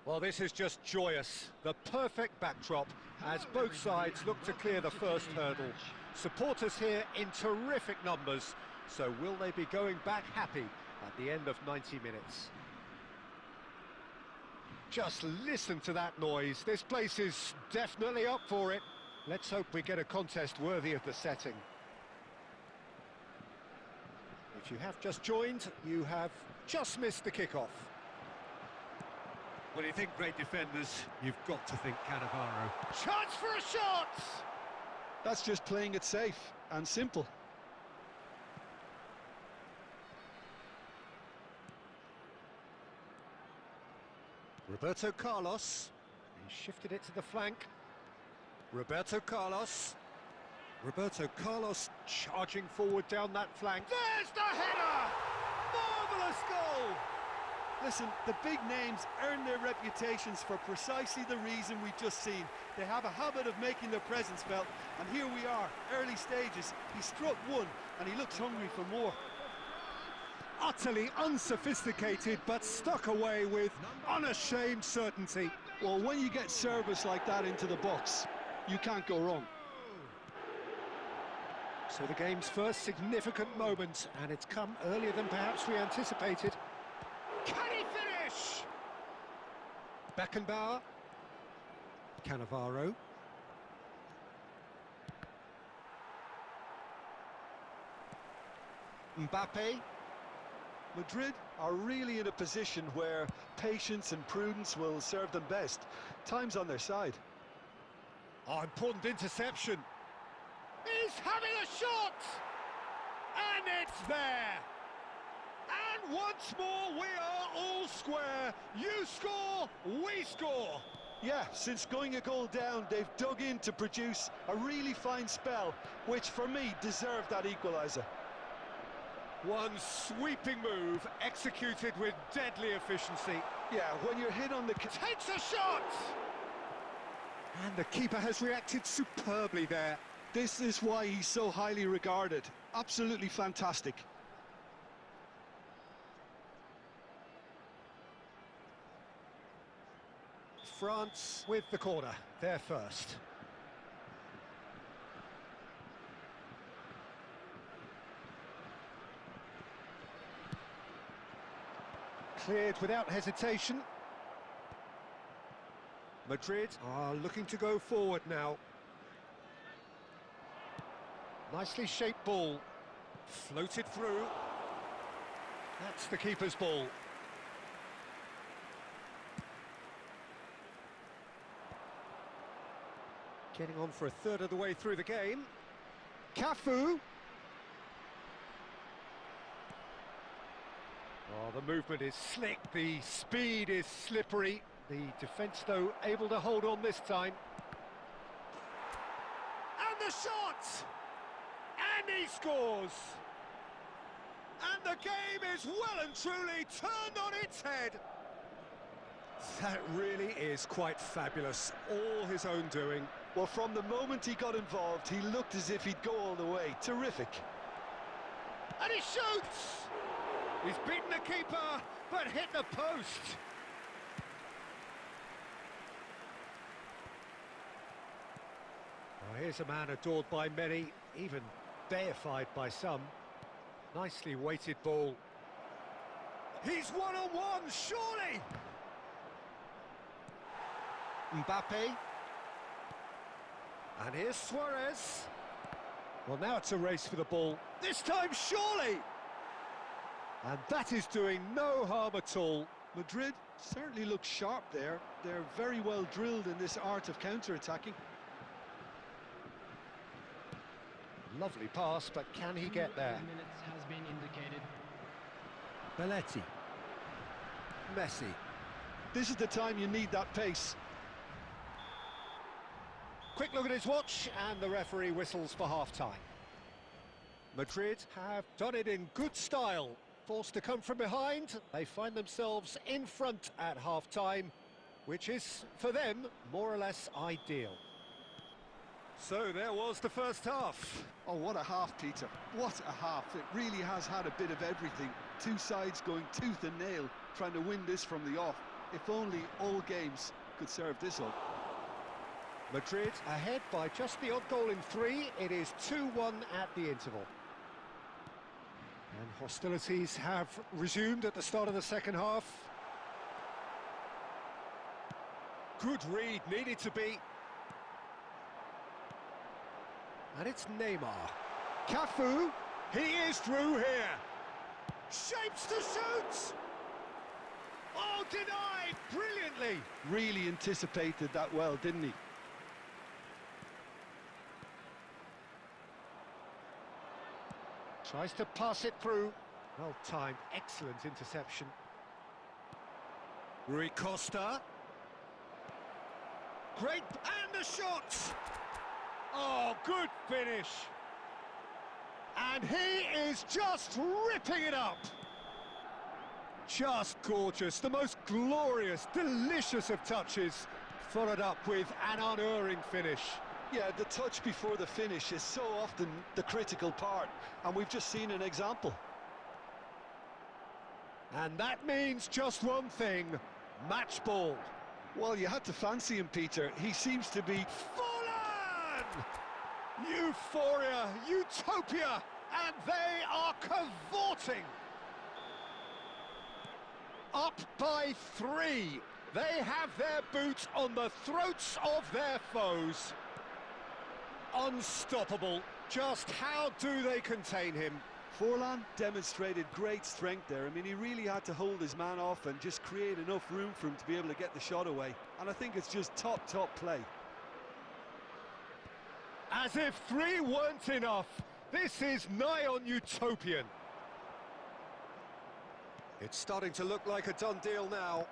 Well, this is just joyous. The perfect backdrop as both sides look to clear the first hurdle. Supporters here in terrific numbers, so will they be going back happy at the end of 90 minutes? Just listen to that noise. This place is definitely up for it. Let's hope we get a contest worthy of the setting. If you have just joined, you have just missed the kickoff. When you think great defenders, you've got to think Cannavaro. Chance for a shot! That's just playing it safe and simple. Roberto Carlos. He shifted it to the flank. Roberto Carlos. Roberto Carlos charging forward down that flank. There's the header! Marvellous goal! Listen, the big names earn their reputations for precisely the reason we've just seen. They have a habit of making their presence felt, and here we are, early stages. He struck one, and he looks hungry for more. Utterly unsophisticated, but stuck away with unashamed certainty. Well, when you get service like that into the box, you can't go wrong. So the game's first significant moment, and it's come earlier than perhaps we anticipated. Can he finish? Beckenbauer. Cannavaro. Mbappe. Madrid are really in a position where patience and prudence will serve them best. Time's on their side. Oh, important interception. He's having a shot! And it's there! And once more, we are all square. You score, we score. Yeah, since going a goal down, they've dug in to produce a really fine spell, which for me deserved that equaliser. One sweeping move, executed with deadly efficiency. Yeah, when you're hit on the... Takes a shot! And the keeper has reacted superbly there. This is why he's so highly regarded. Absolutely fantastic. France with the corner, they're first. Cleared without hesitation. Madrid are looking to go forward now. Nicely shaped ball. Floated through. That's the keeper's ball. Getting on for a third of the way through the game. Cafu. Oh, the movement is slick, the speed is slippery. The defence, though, able to hold on this time. And the shot! And he scores! And the game is well and truly turned on its head. That really is quite fabulous, all his own doing. Well, from the moment he got involved, he looked as if he'd go all the way. Terrific. And he shoots! He's beaten the keeper, but hit the post. Oh, here's a man adored by many, even deified by some. Nicely weighted ball. He's one-on-one, surely! Mbappe. And here's Suarez. Well, now it's a race for the ball. This time, surely! And that is doing no harm at all. Madrid certainly look sharp there. They're very well drilled in this art of counter-attacking. Lovely pass, but can he get there? 2 minutes has been indicated. Belletti. Messi. This is the time you need that pace. Quick look at his watch, and the referee whistles for half-time. Madrid have done it in good style. Forced to come from behind, they find themselves in front at half-time, which is, for them, more or less ideal. So there was the first half. Oh, what a half, Peter. What a half. It really has had a bit of everything. Two sides going tooth and nail, trying to win this from the off. If only all games could serve this up. Madrid ahead by just the odd goal in 3. It is 2-1 at the interval. And hostilities have resumed at the start of the second half. Good read, needed to be. And it's Neymar. Cafu, he is through here. Shapes to shoot! Oh, denied brilliantly. Really anticipated that well, didn't he? Tries to pass it through. Well timed, excellent interception. Rui Costa. Great, and the shot! Oh, good finish. And he is just ripping it up. Just gorgeous, the most glorious, delicious of touches. Followed up with an unerring finish. Yeah, the touch before the finish is so often the critical part, and we've just seen an example. And that means just one thing, match ball. Well, you had to fancy him, Peter. He seems to be... Forlan! Euphoria, utopia, and they are cavorting. Up by 3. They have their boots on the throats of their foes. Unstoppable. Just how do they contain him? Forlan demonstrated great strength there. I mean, he really had to hold his man off and just create enough room for him to be able to get the shot away. And I think it's just top play. As if 3 weren't enough. This is nigh on utopian. It's starting to look like a done deal now.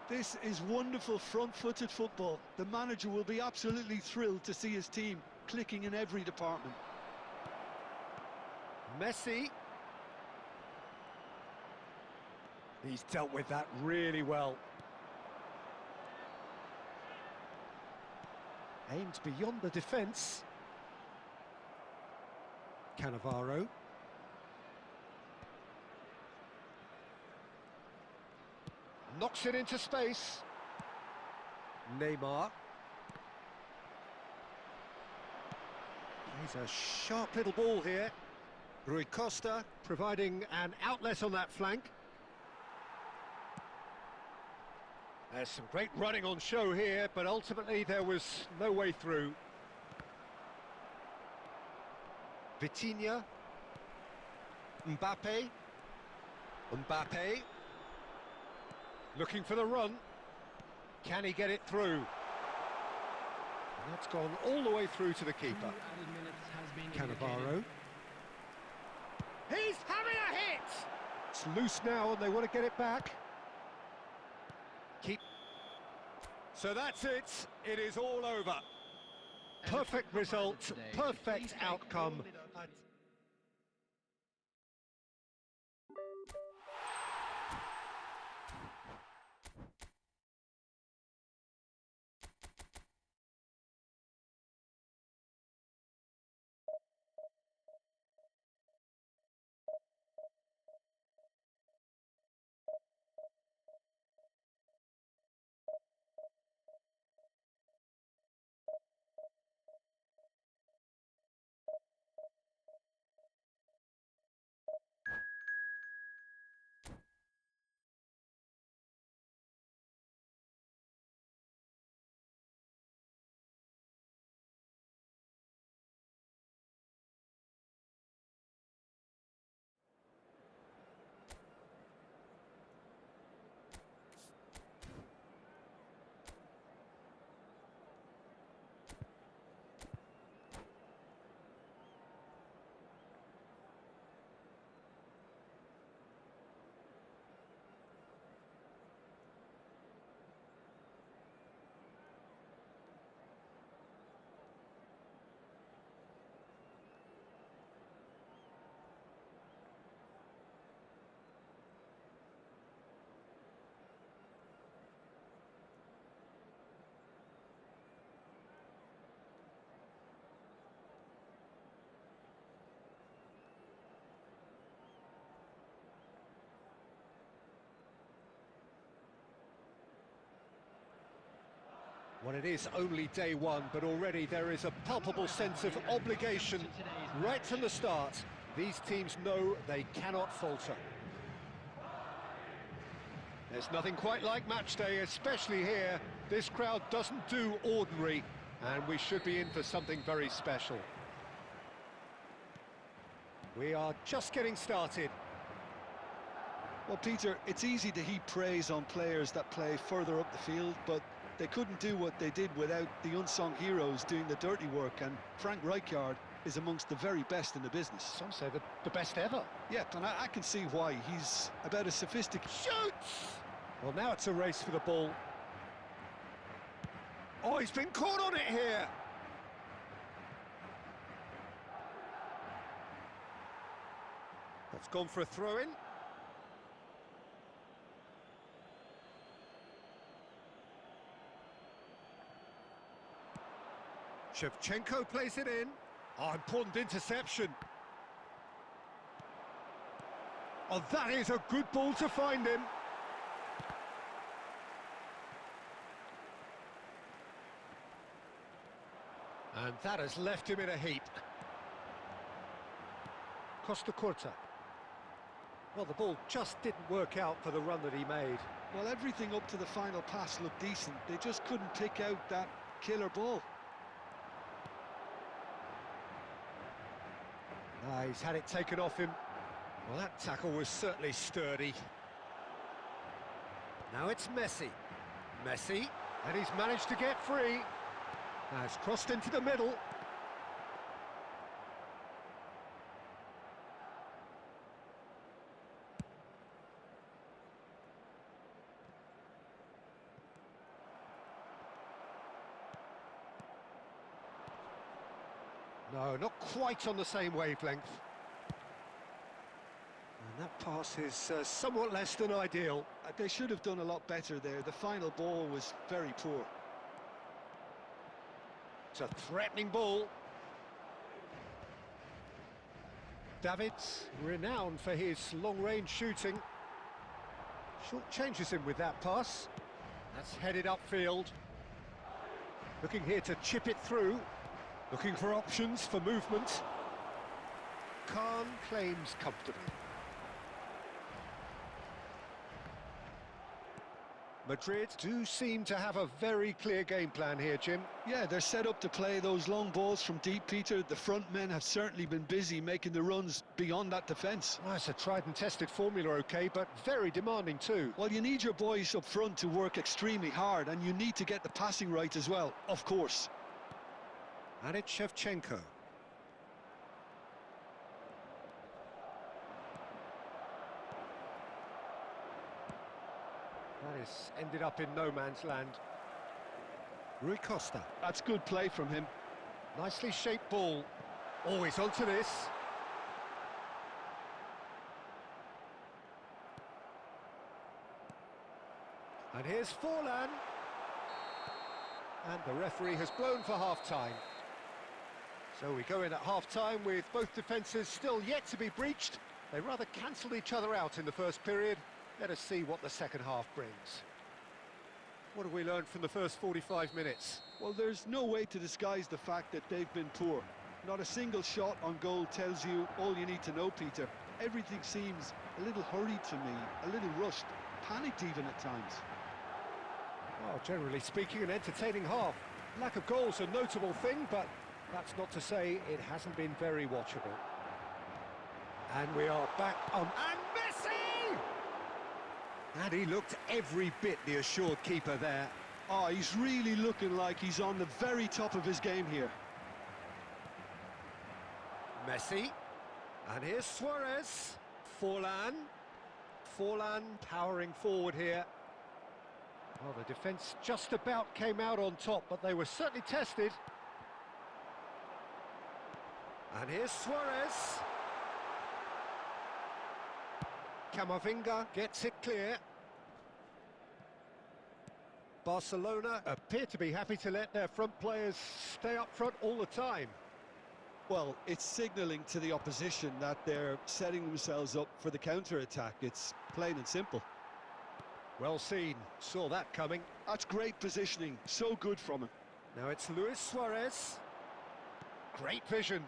This is wonderful front-footed football. The manager will be absolutely thrilled to see his team clicking in every department. Messi. He's dealt with that really well. Aimed beyond the defence. Cannavaro. Knocks it into space. Neymar. Plays a sharp little ball here. Rui Costa providing an outlet on that flank. There's some great running on show here, but ultimately there was no way through. Vitinha. Mbappe. Mbappe. Looking for the run. Can he get it through? And that's gone all the way through to the keeper. Added minutes has been Cannavaro. indicated. He's having a hit! It's loose now and they want to get it back. So that's it. It is all over. Perfect result, perfect outcome. Well, it is only day one, but already there is a palpable sense of obligation right from the start. These teams know they cannot falter. There's nothing quite like match day, especially here. This crowd doesn't do ordinary, and we should be in for something very special. We are just getting started. Well, Peter, it's easy to heap praise on players that play further up the field, but they couldn't do what they did without the unsung heroes doing the dirty work, and Frank Rijkaard is amongst the very best in the business. Some say the best ever. Yeah, and I can see why. He's about as sophisticated... Shoots! Well, now it's a race for the ball. Oh, he's been caught on it here! That's gone for a throw-in. Shevchenko plays it in. Oh, important interception. Oh, that is a good ball to find him. And that has left him in a heap. Costa Curta. Well, the ball just didn't work out for the run that he made. Well, everything up to the final pass looked decent. They just couldn't pick out that killer ball. He's had it taken off him. Well, that tackle was certainly sturdy. Now it's Messi. Messi, and he's managed to get free. Now it's crossed into the middle. No, not quite on the same wavelength. And that pass is somewhat less than ideal. They should have done a lot better there. The final ball was very poor. It's a threatening ball. Davids, renowned for his long-range shooting. Short changes him with that pass. That's headed upfield. Looking here to chip it through. Looking for options for movement. Khan claims comfortably. Madrid do seem to have a very clear game plan here, Jim. Yeah, they're set up to play those long balls from deep, Peter. The front men have certainly been busy making the runs beyond that defence. Well, it's a tried and tested formula, OK, but very demanding too. Well, you need your boys up front to work extremely hard, and you need to get the passing right as well, of course. And it's Shevchenko. That is ended up in no man's land. Rui Costa. That's good play from him. Nicely shaped ball. Always onto this. And here's Forlan. And the referee has blown for half-time. So we go in at half-time with both defences still yet to be breached. They rather cancelled each other out in the first period. Let us see what the second half brings. What have we learned from the first 45 minutes? Well, there's no way to disguise the fact that they've been poor. Not a single shot on goal tells you all you need to know, Peter. Everything seems a little hurried to me, a little rushed, panicked even at times. Well, generally speaking, an entertaining half. Lack of goals a notable thing, but that's not to say it hasn't been very watchable. And we are back on... And Messi! And he looked every bit the assured keeper there. Oh, he's really looking like he's on the very top of his game here. Messi. And here's Suarez. Forlan. Forlan powering forward here. Well, the defence just about came out on top, but they were certainly tested. And here's Suarez. Camavinga gets it clear. Barcelona appear to be happy to let their front players stay up front all the time. Well, it's signalling to the opposition that they're setting themselves up for the counter-attack. It's plain and simple. Well seen, saw that coming. That's great positioning, so good from him. Now it's Luis Suarez. Great vision.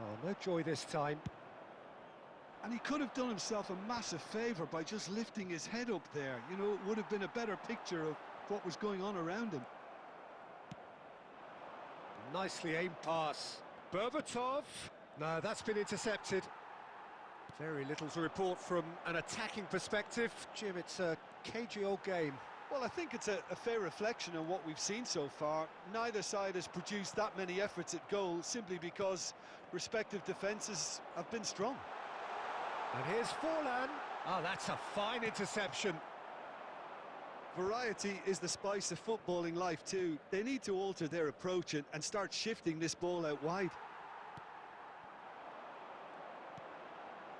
Oh, no joy this time. And he could have done himself a massive favour by just lifting his head up there. You know, it would have been a better picture of what was going on around him. Nicely aimed pass. Berbatov. No, that's been intercepted. Very little to report from an attacking perspective. Jim, it's a cagey old game. Well, I think it's a fair reflection on what we've seen so far. Neither side has produced that many efforts at goal simply because respective defences have been strong. And here's Forlan. Oh, that's a fine interception. Variety is the spice of footballing life too. They need to alter their approach and start shifting this ball out wide.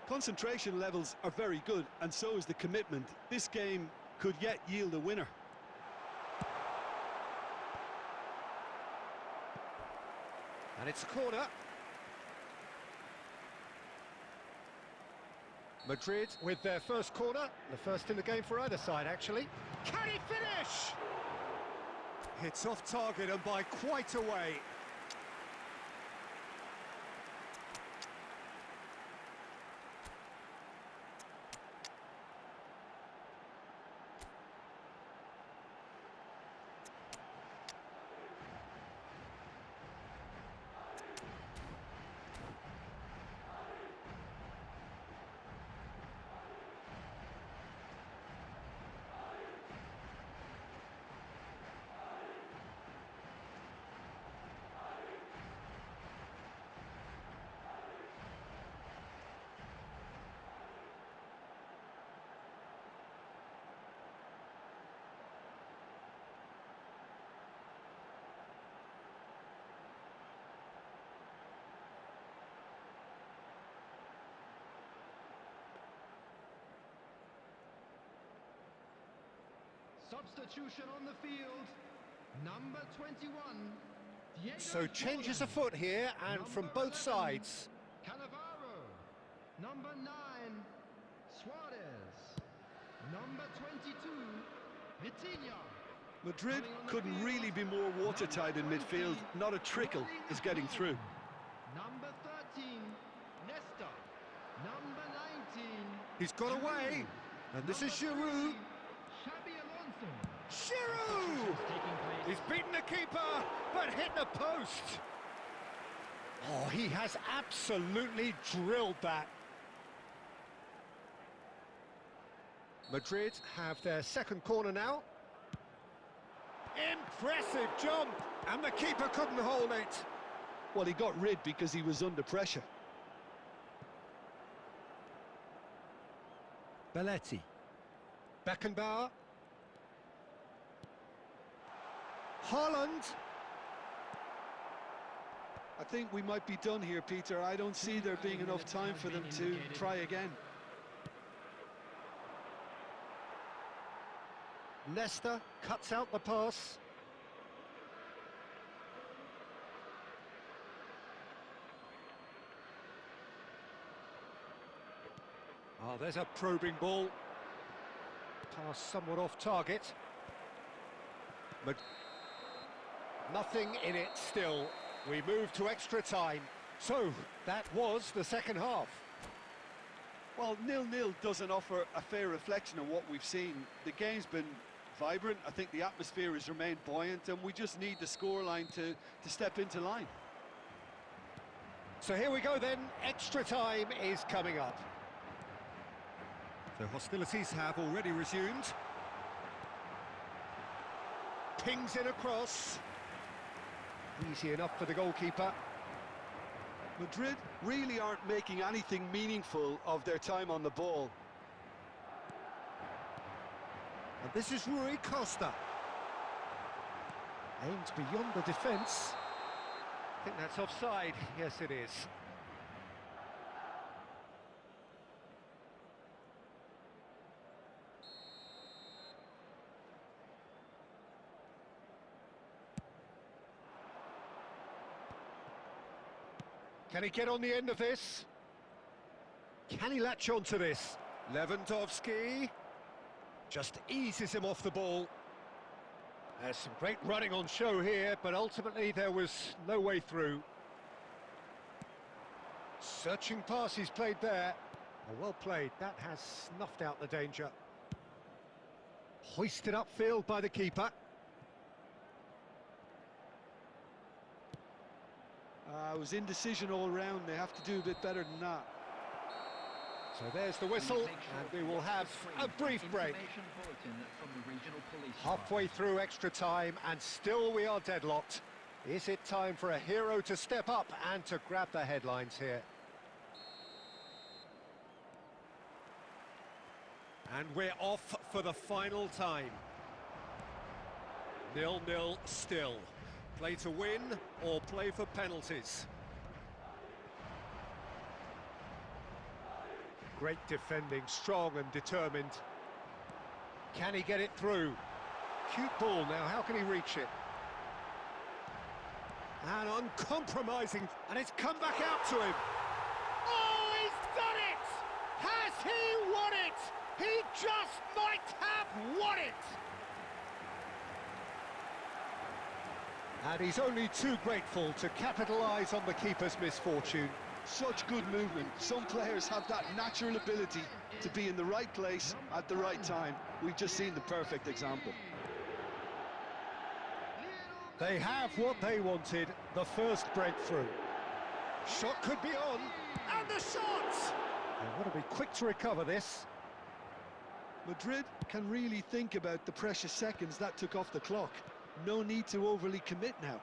Concentration levels are very good, and so is the commitment. This game could yet yield a winner. And it's a corner. Madrid with their first corner, the first in the game for either side, actually. Can he finish? It's off target and by quite a way. Substitution on the field, number 21. Diego So changes Forlan. afoot here, and from both 11, sides. Cannavaro. Number 9, Suarez. Number 22, Vitinha. Madrid couldn't really be more watertight in midfield. Not a trickle is getting through. Number 13, Nesta. Number 19, He's got away, and this is Giroud. Xabi Alonso. Giroud! He's beaten the keeper, but hit the post. Oh, he has absolutely drilled that. Madrid have their second corner now. Impressive jump, and the keeper couldn't hold it. Well, he got rid because he was under pressure. Belletti. Beckenbauer. Haaland. I think we might be done here, Peter. I don't see there being enough time for them to try again. Nesta cuts out the pass. Oh, there's a probing ball. Pass somewhat off target. Nothing in it still. We move to extra time. So, that was the second half. Well, 0-0 doesn't offer a fair reflection of what we've seen. The game's been vibrant. I think the atmosphere has remained buoyant, and we just need the scoreline to step into line. So here we go then. Extra time is coming up. So hostilities have already resumed. Pings in across. Easy enough for the goalkeeper. Madrid really aren't making anything meaningful of their time on the ball. And this is Rui Costa. Aimed beyond the defence. I think that's offside. Yes, it is. Can he get on the end of this? Can he latch onto this? Lewandowski just eases him off the ball. There's some great running on show here, but ultimately there was no way through. Searching pass he's played there. Oh, well played. That has snuffed out the danger. Hoisted upfield by the keeper. It was indecision all round. They have to do a bit better than that. So there's the whistle, and we will have a brief break. Halfway through extra time, and still we are deadlocked. Is it time for a hero to step up and to grab the headlines here? And we're off for the final time. 0-0 still. Play to win or play for penalties. Great defending, strong and determined. Can he get it through? Cute ball now, how can he reach it? And uncompromising, and it's come back out to him. Oh, he's done it! Has he won it? He just might have won it! And he's only too grateful to capitalise on the keeper's misfortune. Such good movement. Some players have that natural ability to be in the right place at the right time. We've just seen the perfect example. They have what they wanted, the first breakthrough. Shot could be on, and the shot! They want to be quick to recover this. Madrid can really think about the precious seconds that took off the clock. No need to overly commit now.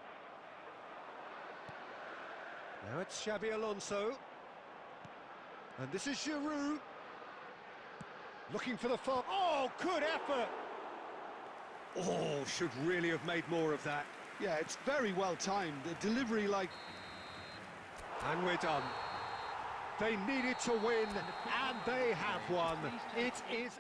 Now it's Xabi Alonso. And this is Giroud. Looking for the far... Oh, good effort! Oh, should really have made more of that. Yeah, it's very well timed. The delivery like... And we're done. They needed to win, and they have won. It is...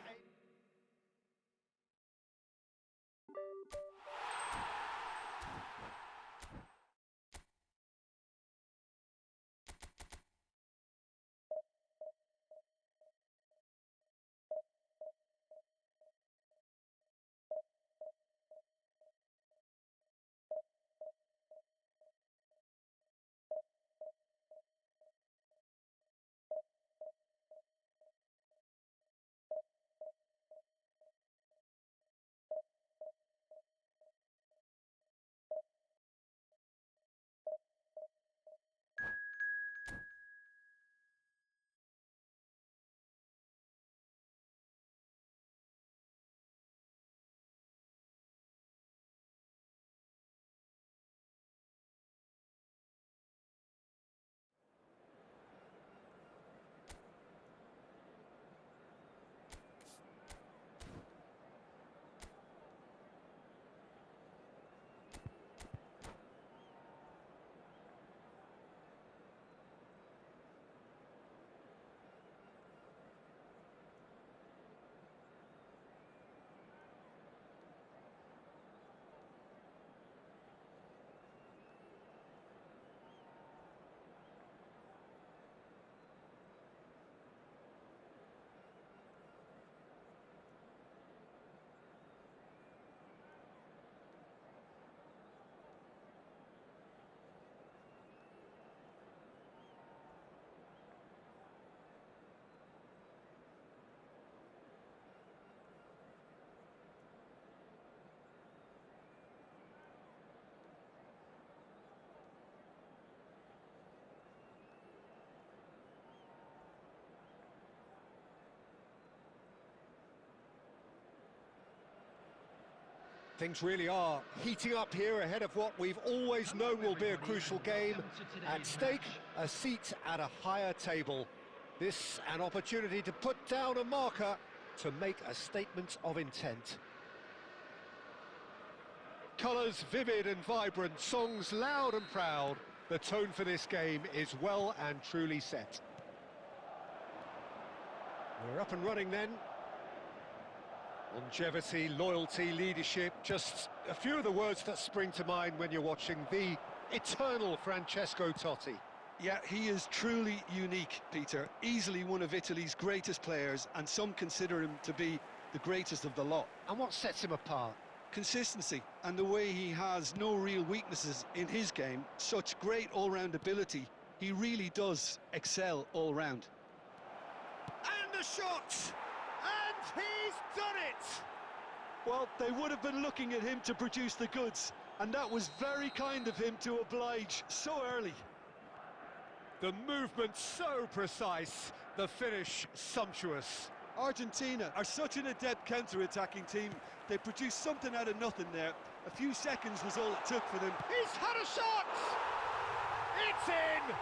Things really are heating up here ahead of what we've always known will be a crucial game. At stake, a seat at a higher table. This an opportunity to put down a marker, to make a statement of intent. Colours vivid and vibrant, songs loud and proud. The tone for this game is well and truly set. We're up and running then. Longevity, loyalty, leadership, just a few of the words that spring to mind when you're watching the eternal Francesco Totti. Yeah, he is truly unique, Peter. Easily one of Italy's greatest players, and some consider him to be the greatest of the lot. And what sets him apart? Consistency, and the way he has no real weaknesses in his game. Such great all-round ability. He really does excel all round. And the shot! And he's done it! Well, they would have been looking at him to produce the goods, and that was very kind of him to oblige so early. The movement so precise, the finish sumptuous. Argentina are such an adept counter-attacking team. They produced something out of nothing there. A few seconds was all it took for them. He's had a shot! It's in!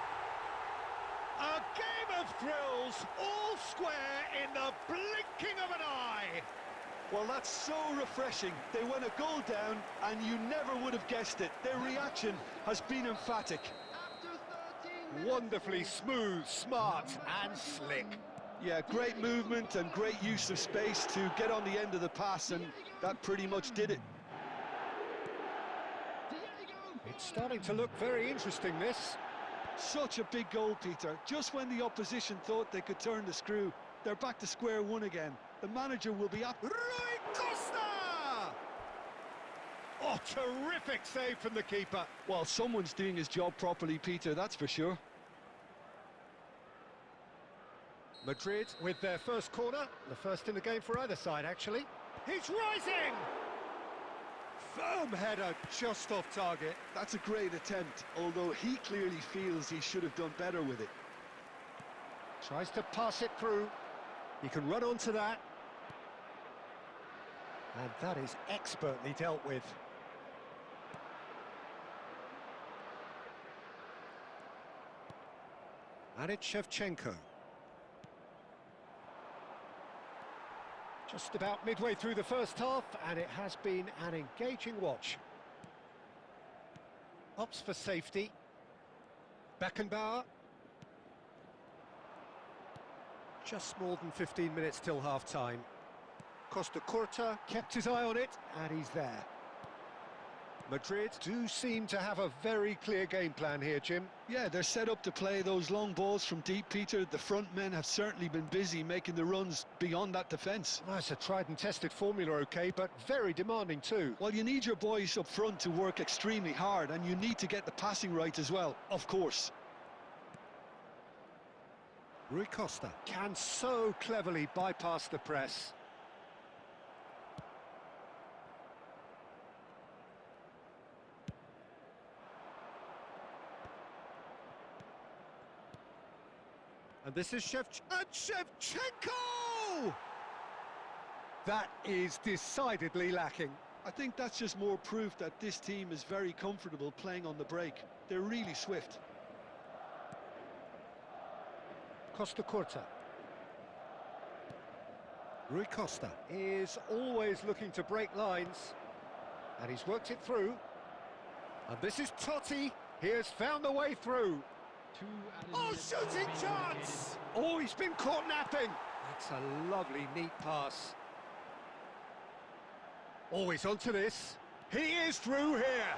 A game of thrills, all square in the blinking of an eye. Well, that's so refreshing. They went a goal down, and you never would have guessed it. Their reaction has been emphatic. After 13 minutes, Wonderfully smooth, smart and slick. Yeah, great movement and great use of space to get on the end of the pass, and that pretty much did it. Diego It's starting to look very interesting, this. Such a big goal, Peter. Just when the opposition thought they could turn the screw, they're back to square one again. The manager will be up. Rui Costa! Oh, terrific save from the keeper. Well, someone's doing his job properly, Peter, that's for sure. Madrid with their first corner, the first in the game for either side, actually. He's rising! Firm header, just off target. That's a great attempt, although he clearly feels he should have done better with it. Tries to pass it through. He can run onto that. And that is expertly dealt with. And it's Shevchenko. Just about midway through the first half, and it has been an engaging watch. Opts for safety. Beckenbauer. Just more than 15 minutes till half-time. Costa Curta kept his eye on it, and he's there. Madrid do seem to have a very clear game plan here, Jim. Yeah, they're set up to play those long balls from deep, Peter. The front men have certainly been busy making the runs beyond that defence. Well, it's a tried and tested formula, okay, but very demanding too. Well, you need your boys up front to work extremely hard, and you need to get the passing right as well, of course. Rui Costa can so cleverly bypass the press. And this is Shevchenko! That is decidedly lacking. I think that's just more proof that this team is very comfortable playing on the break. They're really swift. Costa Curta. Rui Costa is always looking to break lines. And he's worked it through. And this is Totti. He has found the way through. Oh, shooting chance! Oh, he's been caught napping. That's a lovely, neat pass. Oh, he's onto this. He is through here.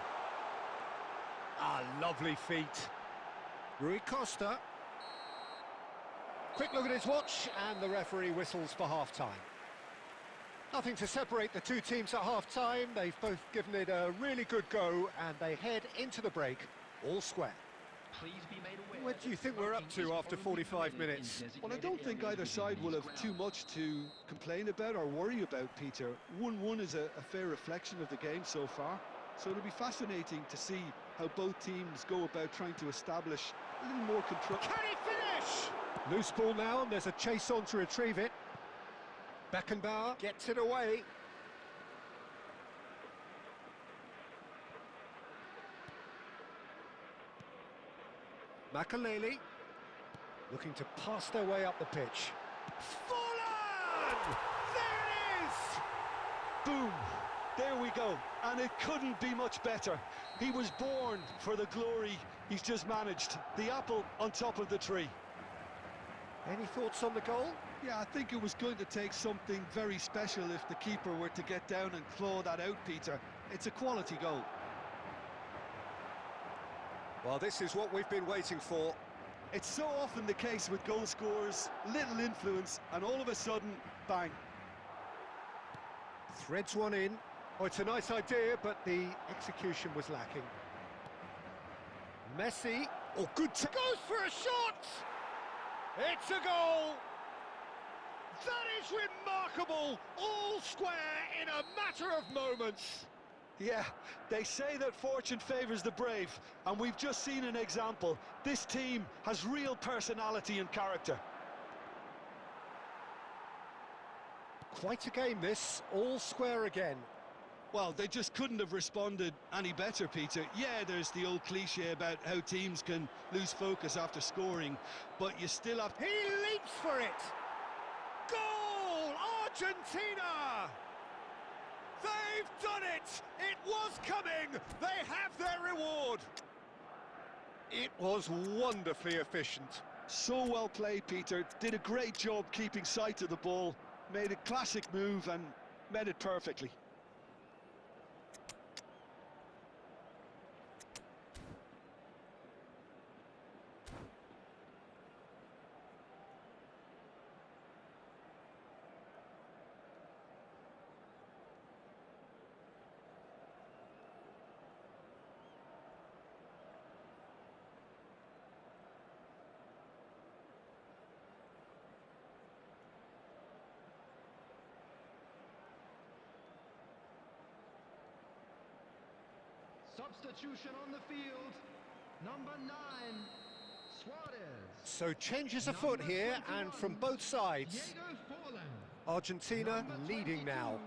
Ah, lovely feet. Rui Costa. Quick look at his watch, and the referee whistles for half-time. Nothing to separate the two teams at half-time. They've both given it a really good go, and they head into the break, all square. What do you think we're up to after 45 minutes? Well, I don't think either side will have too much to complain about or worry about, Peter. 1-1 is a fair reflection of the game so far. So it'll be fascinating to see how both teams go about trying to establish a little more control. Can he finish? Loose ball now, and there's a chase on to retrieve it. Beckenbauer gets it away. Makaleli looking to pass their way up the pitch. Fallen! There it is! Boom! There we go, and it couldn't be much better. He was born for the glory he's just managed. The apple on top of the tree. Any thoughts on the goal? Yeah, I think it was going to take something very special if the keeper were to get down and claw that out, Peter. It's a quality goal. Well, this is what we've been waiting for. It's so often the case with goal scorers, little influence, and all of a sudden, bang. Threads one in. Oh, it's a nice idea, but the execution was lacking. Messi. Oh, good to goes for a shot! It's a goal! That is remarkable! All square in a matter of moments. Yeah, they say that fortune favours the brave, and we've just seen an example. This team has real personality and character. Quite a game this, all square again. Well, they just couldn't have responded any better, Peter. Yeah, there's the old cliche about how teams can lose focus after scoring, but you still have... He leaps for it! Goal! Argentina! They've done it! It was coming! They have their reward! It was wonderfully efficient. So well played, Peter. Did a great job keeping sight of the ball, made a classic move and met it perfectly. Substitution on the field. Number 9, Suarez. So changes afoot here, and from both sides. Argentina leading now.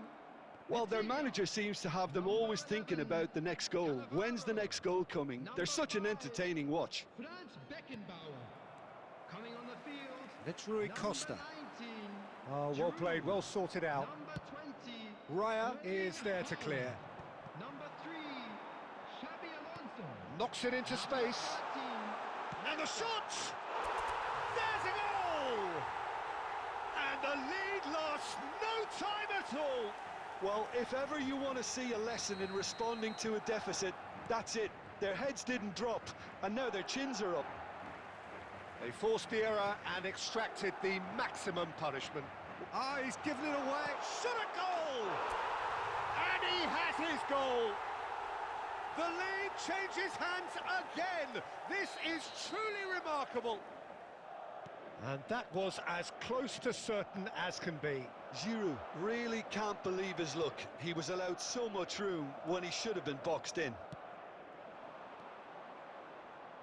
Well, their manager seems to have them always thinking about the next goal. When's the next goal coming? They're such an entertaining watch. Franz Beckenbauer. Coming on the field. It's Rui Costa. 19, Oh, well played, well sorted out. Number 20, Raya is there to clear. Number 3, Xabi Alonso. Knocks it into space. 13, And the shot! There's a goal! And the lead lasts no time at all. Well, if ever you want to see a lesson in responding to a deficit, that's it. Their heads didn't drop, and now their chins are up. They forced the error and extracted the maximum punishment. Ah, he's given it away. Shot a goal! And he has his goal! The lead changes hands again. This is truly remarkable. And that was as close to certain as can be. Giroud really can't believe his luck. He was allowed so much room when he should have been boxed in.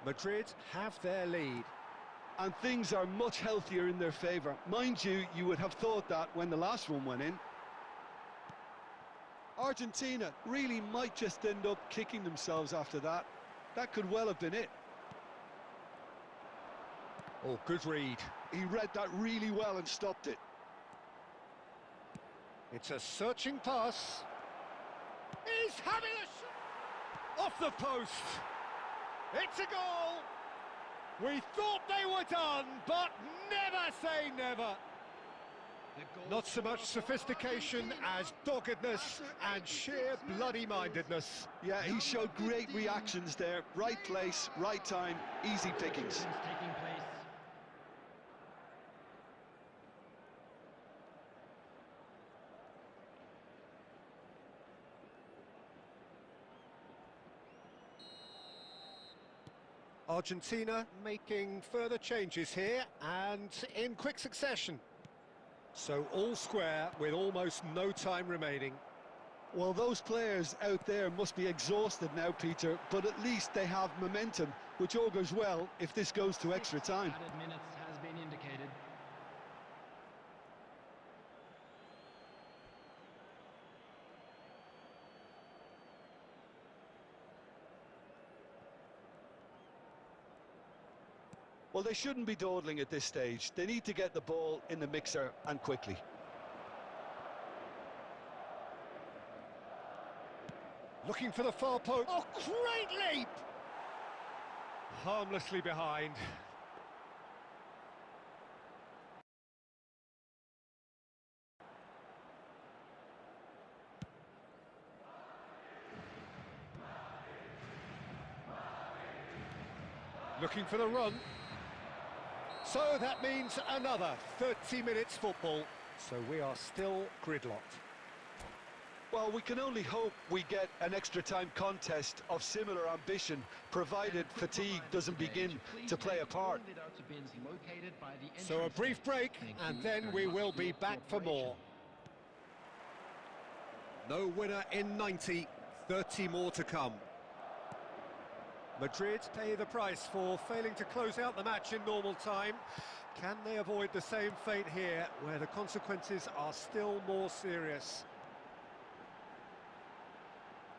Madrid have their lead. And things are much healthier in their favour. Mind you, you would have thought that when the last one went in. Argentina really might just end up kicking themselves after that. That could well have been it. Oh, good read. He read that really well and stopped it. It's a searching pass. He's having a shot! Off the post! It's a goal! We thought they were done, but never say never. Not so much sophistication as doggedness and sheer bloody-mindedness. Yeah, he showed great reactions there. Right place, right time, easy pickings. taking place. Argentina making further changes here and in quick succession. So all square with almost no time remaining. Well, those players out there must be exhausted now, Peter, but at least they have momentum, which augurs well if this goes to extra time. Added minutes has been indicated. Well, they shouldn't be dawdling at this stage. They need to get the ball in the mixer and quickly. Looking for the far post. Oh, great leap! Harmlessly behind. Looking for the run. So that means another 30 minutes football. So we are still gridlocked. Well, we can only hope we get an extra time contest of similar ambition, provided fatigue doesn't begin to play a part. So a brief break, and then we will be back for more. No winner in 90, 30 more to come. Madrid pay the price for failing to close out the match in normal time. Can they avoid the same fate here, where the consequences are still more serious?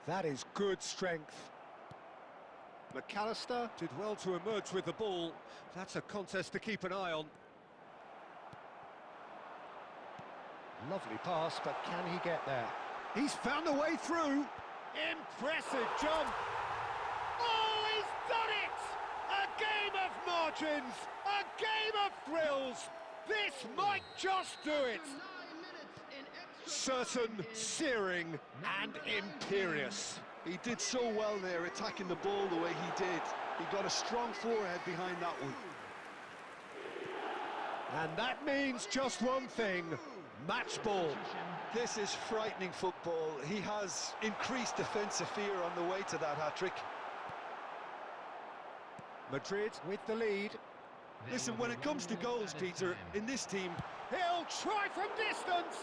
That is good strength. McAllister did well to emerge with the ball. That's a contest to keep an eye on. Lovely pass, but can he get there? He's found a way through. Impressive jump. Oh, he's done it! A game of margins, a game of thrills. This might just do it. Certain, searing and imperious. He did so well there, attacking the ball the way he did. He got a strong forehead behind that one. And that means just one thing, match ball. This is frightening football. He has increased defensive fear on the way to that hat-trick. Madrid with the lead. Listen, when it comes to goals, Peter, in this team... He'll try from distance!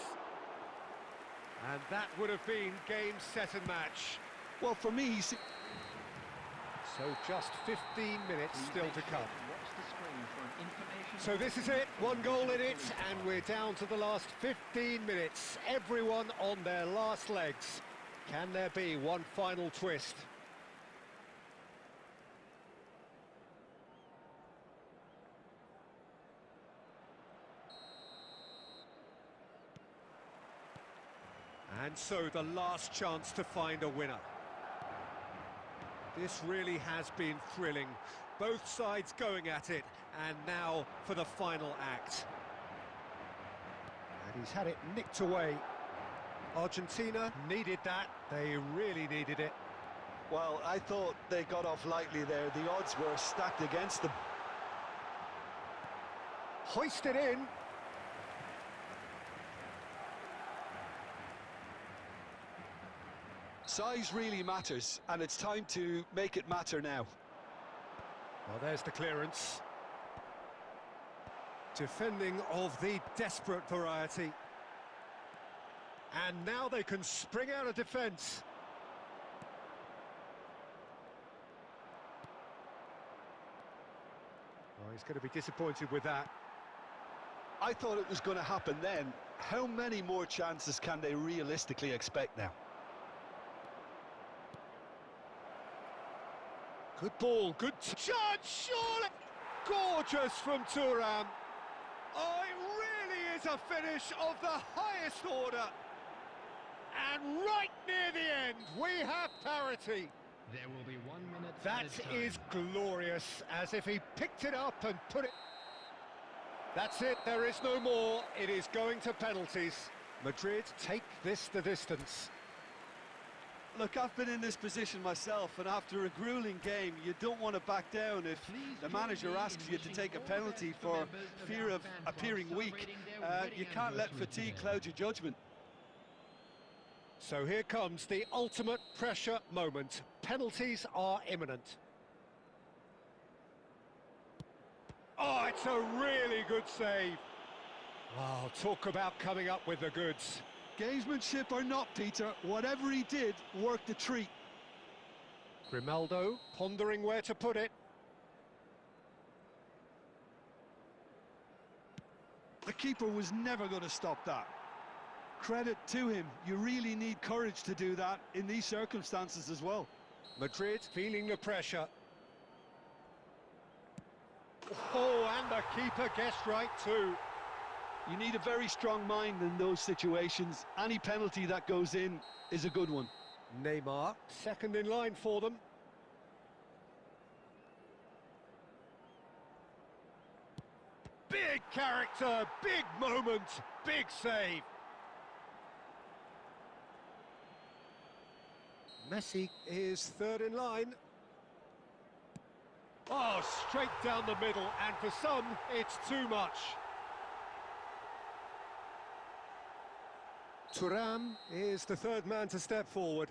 And that would have been game, set and match. Well, for me, he's... So just 15 minutes still to come. So this is it, one goal in it, and we're down to the last 15 minutes. Everyone on their last legs. Can there be one final twist? And so the last chance to find a winner. This really has been thrilling. Both sides going at it, and now for the final act. And he's had it nicked away. Argentina needed that. They really needed it. Well, I thought they got off lightly there. The odds were stacked against them. Hoisted in. Size really matters, and it's time to make it matter now. Well, there's the clearance. Defending of the desperate variety. And now they can spring out of defence. Oh, he's going to be disappointed with that. I thought it was going to happen then. How many more chances can they realistically expect now? Good ball, good chance, surely! Gorgeous from Thuram. Oh, it really is a finish of the highest order. And right near the end, we have parity. There will be 1 minute. That is glorious, as if he picked it up and put it... That's it, there is no more. It is going to penalties. Madrid take this the distance. Look, I've been in this position myself, and after a grueling game, you don't want to back down if the manager asks you to take a penalty for fear of appearing weak. You can't let fatigue cloud your judgment. So here comes the ultimate pressure moment. Penalties are imminent. Oh, it's a really good save. Wow, talk about coming up with the goods. Gamesmanship or not, Peter, whatever he did worked a treat. Grimaldo pondering where to put it. The keeper was never going to stop that. Credit to him. You really need courage to do that in these circumstances as well. Madrid feeling the pressure. Oh, and the keeper guessed right too. You need a very strong mind in those situations. Any penalty that goes in is a good one. Neymar, second in line for them. Big character, big moment, big save. Messi is third in line. Oh, straight down the middle, and for some, it's too much. Thuram is the third man to step forward.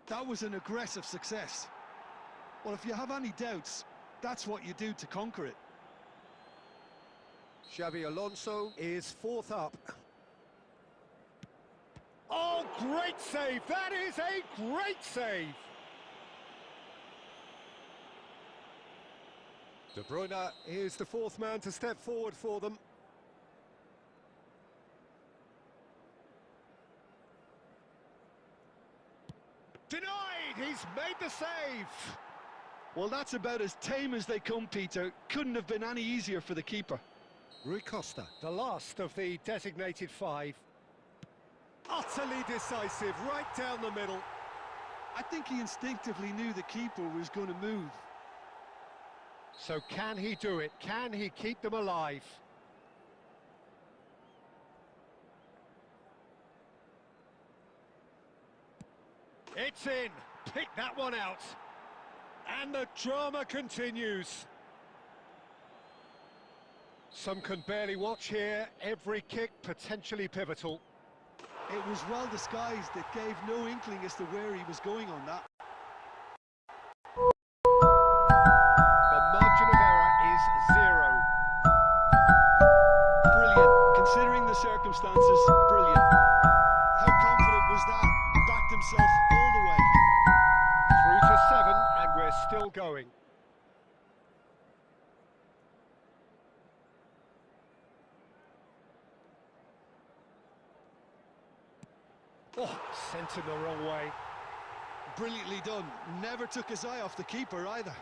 That was an aggressive success. Well, if you have any doubts, that's what you do to conquer it. Xabi Alonso is fourth up. Oh, great save! That is a great save! De Bruyne is the fourth man to step forward for them. Denied! He's made the save! Well, that's about as tame as they come, Peter. Couldn't have been any easier for the keeper. Rui Costa, the last of the designated five. Utterly decisive, right down the middle. I think he instinctively knew the keeper was going to move. So can he do it? Can he keep them alive? It's in. Pick that one out. And the drama continues. Some can barely watch here. Every kick potentially pivotal. It was well disguised. It gave no inkling as to where he was going on that. The margin of error is 0. Brilliant. Considering the circumstances, brilliant. How confident was that? Backed himself all the way. Through to 7, and we're still going. Oh, sent him the wrong way. Brilliantly done. Never took his eye off the keeper either.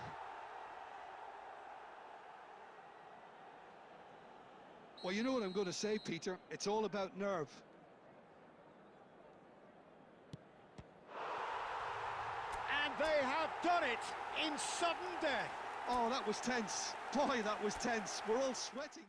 Well, you know what I'm going to say, Peter. It's all about nerve. And they have done it in sudden death. Oh, that was tense. Boy, that was tense. We're all sweating.